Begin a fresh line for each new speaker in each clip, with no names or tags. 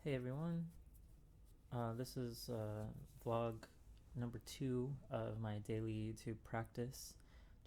Hey everyone, this is vlog number 2 of my daily YouTube practice,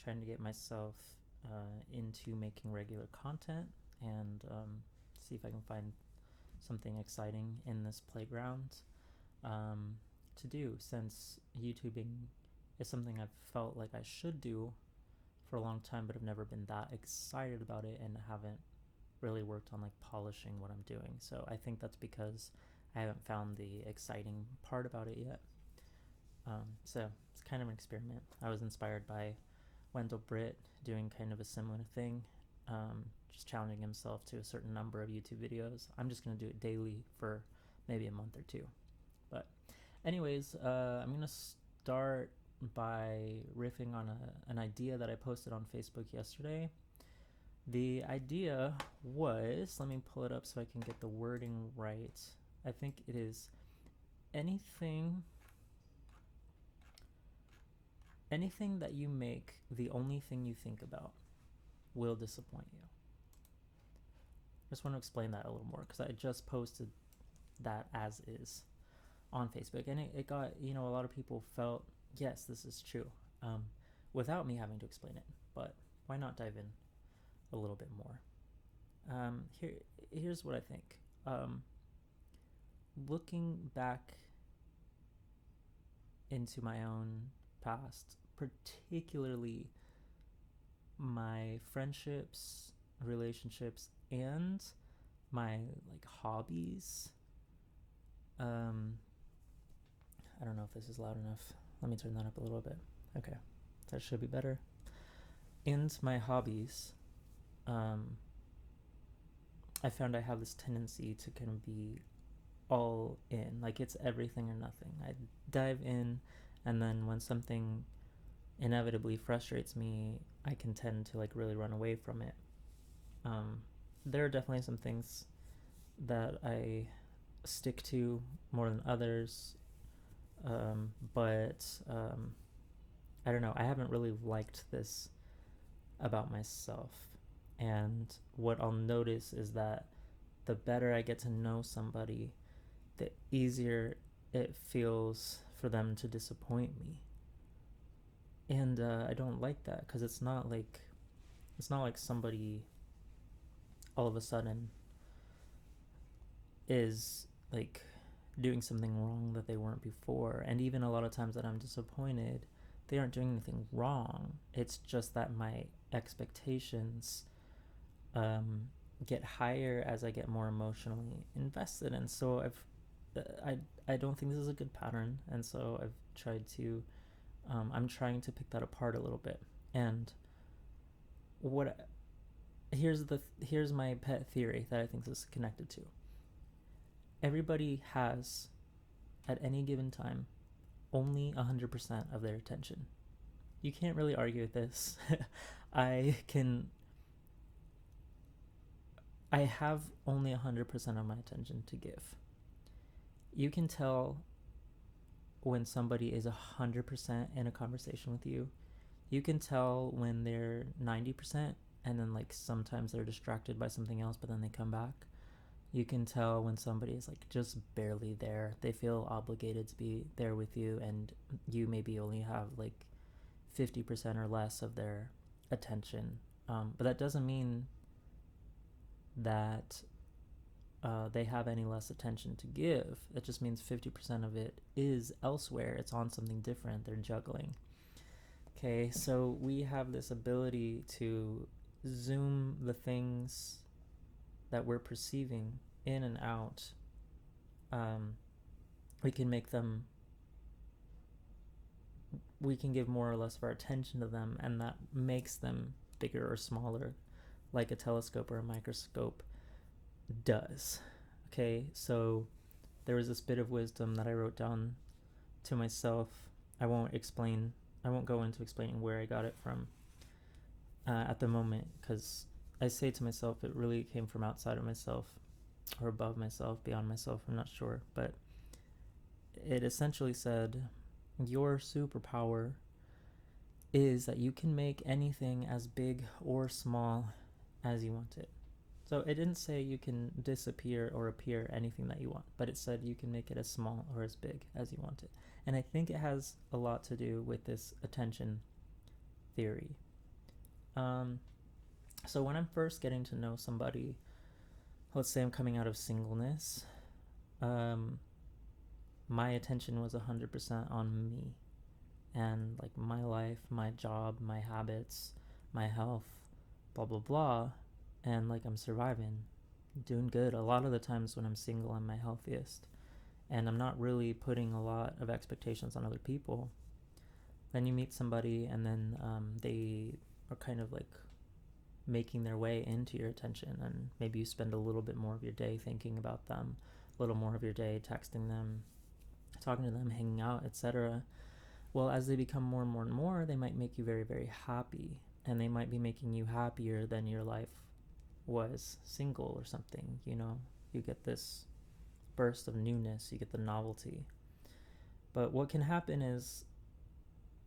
trying to get myself into making regular content and see if I can find something exciting in this playground to do, since YouTubing is something I've felt like I should do for a long time, but I've never been that excited about it and haven't really worked on like polishing what I'm doing. So I think that's because I haven't found the exciting part about it yet. So it's kind of an experiment. I was inspired by Wendell Britt doing kind of a similar thing, just challenging himself to a certain number of YouTube videos. I'm just going to do it daily for maybe a month or two. But anyways, I'm going to start by riffing on an idea that I posted on Facebook yesterday. The idea was, let me pull it up so I can get the wording right. I think it is anything that you make the only thing you think about will disappoint you. I just want to explain that a little more because I just posted that as is on Facebook, and it got, a lot of people felt, yes, this is true, without me having to explain it. But why not dive in a little bit more? Here's what I think. Looking back into my own past, particularly my friendships, relationships, and my like hobbies. I don't know if this is loud enough. Let me turn that up a little bit. Okay, that should be better. And my hobbies, I found I have this tendency to kind of be all in, like it's everything or nothing. I dive in, and then when something inevitably frustrates me, I can tend to like really run away from it. There are definitely some things that I stick to more than others, but I don't know, I haven't really liked this about myself. And what I'll notice is that the better I get to know somebody, the easier it feels for them to disappoint me. And I don't like that, because it's not like somebody all of a sudden is like doing something wrong that they weren't before. And even a lot of times that I'm disappointed, they aren't doing anything wrong. It's just that my expectations get higher as I get more emotionally invested. And so I don't think this is a good pattern. And so I've tried to I'm trying to pick that apart a little bit. And what here's my pet theory that I think this is connected to. Everybody has, at any given time, only 100% of their attention. You can't really argue with this. I have only 100% of my attention to give. You can tell when somebody is 100% in a conversation with you. You can tell when they're 90%, and then like sometimes they're distracted by something else, but then they come back. You can tell when somebody is like just barely there. They feel obligated to be there with you, and you maybe only have like 50% or less of their attention. But that doesn't mean that they have any less attention to give. It just means 50% of it is elsewhere. It's on something different. They're juggling. Okay, so we have this ability to zoom the things that we're perceiving in and out. We can make them, we can give more or less of our attention to them, and that makes them bigger or smaller, like a telescope or a microscope does. Okay, so there was this bit of wisdom that I wrote down to myself. I won't go into explaining where I got it from at the moment, because I say to myself it really came from outside of myself, or above myself, beyond myself, I'm not sure. But it essentially said, your superpower is that you can make anything as big or small as you want it. So it didn't say you can disappear or appear anything that you want, but it said you can make it as small or as big as you want it. And I think it has a lot to do with this attention theory. So when I'm first getting to know somebody, let's say I'm coming out of singleness, my attention was 100% on me and like my life, my job, my habits, my health, blah blah blah, and like I'm surviving, doing good. A lot of the times when I'm single, I'm my healthiest, and I'm not really putting a lot of expectations on other people. Then you meet somebody, and then they are kind of like making their way into your attention, and maybe you spend a little bit more of your day thinking about them, a little more of your day texting them, talking to them, hanging out, etc. Well, as they become more and more and more, they might make you very, very happy, and they might be making you happier than your life was single or something. You get this burst of newness, you get the novelty. But what can happen is,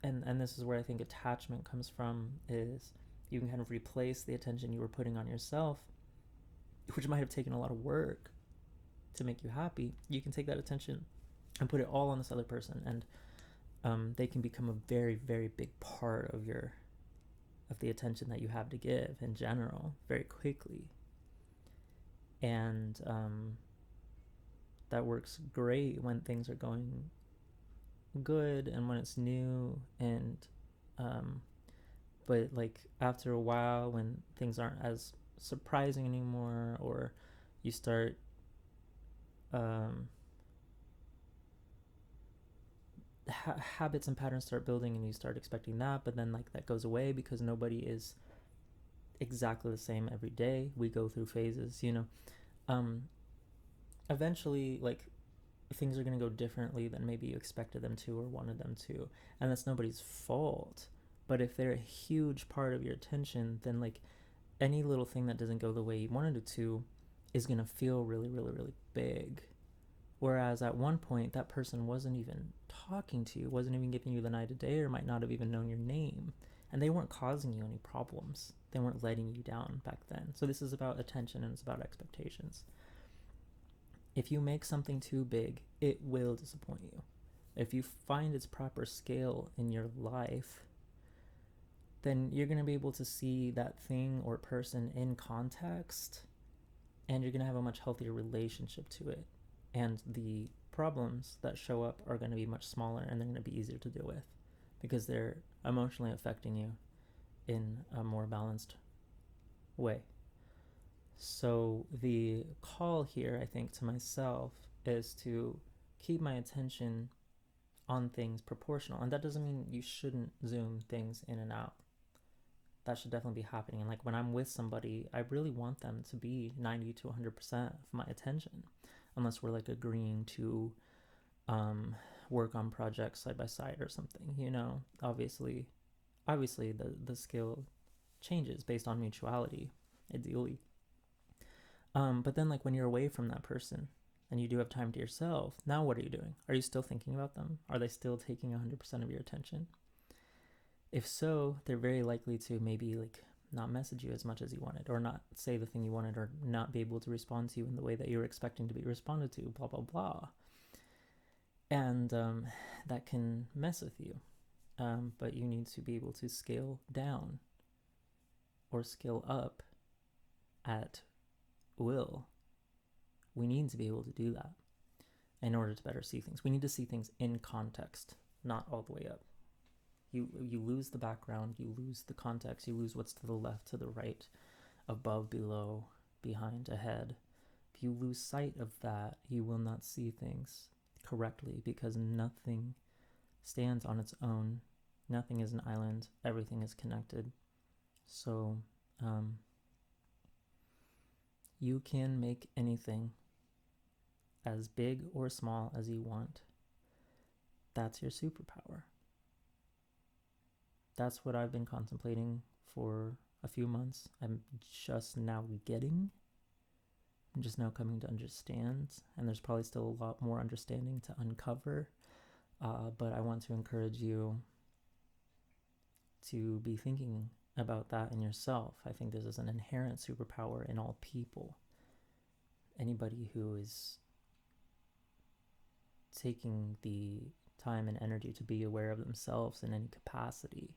and this is where I think attachment comes from, is you can kind of replace the attention you were putting on yourself, which might have taken a lot of work to make you happy. You can take that attention and put it all on this other person, and they can become a very, very big part of the attention that you have to give in general very quickly. And that works great when things are going good and when it's new, and but like after a while, when things aren't as surprising anymore, or you start habits and patterns start building, and you start expecting that, but then like that goes away because nobody is exactly the same every day. We go through phases, eventually like things are going to go differently than maybe you expected them to or wanted them to, and that's nobody's fault. But if they're a huge part of your attention, then like any little thing that doesn't go the way you wanted it to is going to feel really, really, really big. Whereas at one point, that person wasn't even talking to you, wasn't even giving you the night of day, or might not have even known your name. And they weren't causing you any problems. They weren't letting you down back then. So this is about attention, and it's about expectations. If you make something too big, it will disappoint you. If you find its proper scale in your life, then you're going to be able to see that thing or person in context, and you're going to have a much healthier relationship to it. And the problems that show up are going to be much smaller, and they're going to be easier to deal with because they're emotionally affecting you in a more balanced way. So the call here, I think, to myself is to keep my attention on things proportional. And that doesn't mean you shouldn't zoom things in and out. That should definitely be happening. And like when I'm with somebody, I really want them to be 90 to 100% of my attention, unless we're like agreeing to work on projects side by side or something, Obviously the skill changes based on mutuality, ideally. But then like when you're away from that person and you do have time to yourself, now what are you doing? Are you still thinking about them? Are they still taking 100% of your attention? If so, they're very likely to maybe like not message you as much as you wanted, or not say the thing you wanted, or not be able to respond to you in the way that you were expecting to be responded to, blah, blah, blah. And that can mess with you. But you need to be able to scale down or scale up at will. We need to be able to do that in order to better see things. We need to see things in context, not all the way up. You lose the background, you lose the context, you lose what's to the left, to the right, above, below, behind, ahead. If you lose sight of that, you will not see things correctly, because nothing stands on its own. Nothing is an island. Everything is connected. So you can make anything as big or small as you want. That's your superpower. That's what I've been contemplating for a few months. I'm just now coming to understand, and there's probably still a lot more understanding to uncover, but I want to encourage you to be thinking about that in yourself. I think this is an inherent superpower in all people. Anybody who is taking the time and energy to be aware of themselves in any capacity,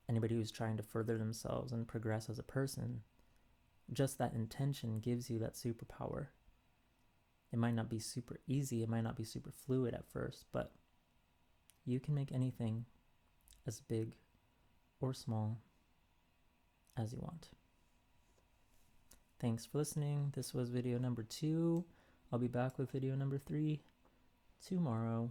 anybody who's trying to further themselves and progress as a person, just that intention gives you that superpower. It might not be super easy, it might not be super fluid at first, but you can make anything as big or small as you want. Thanks for listening. This was video number 2. I'll be back with video number 3 tomorrow.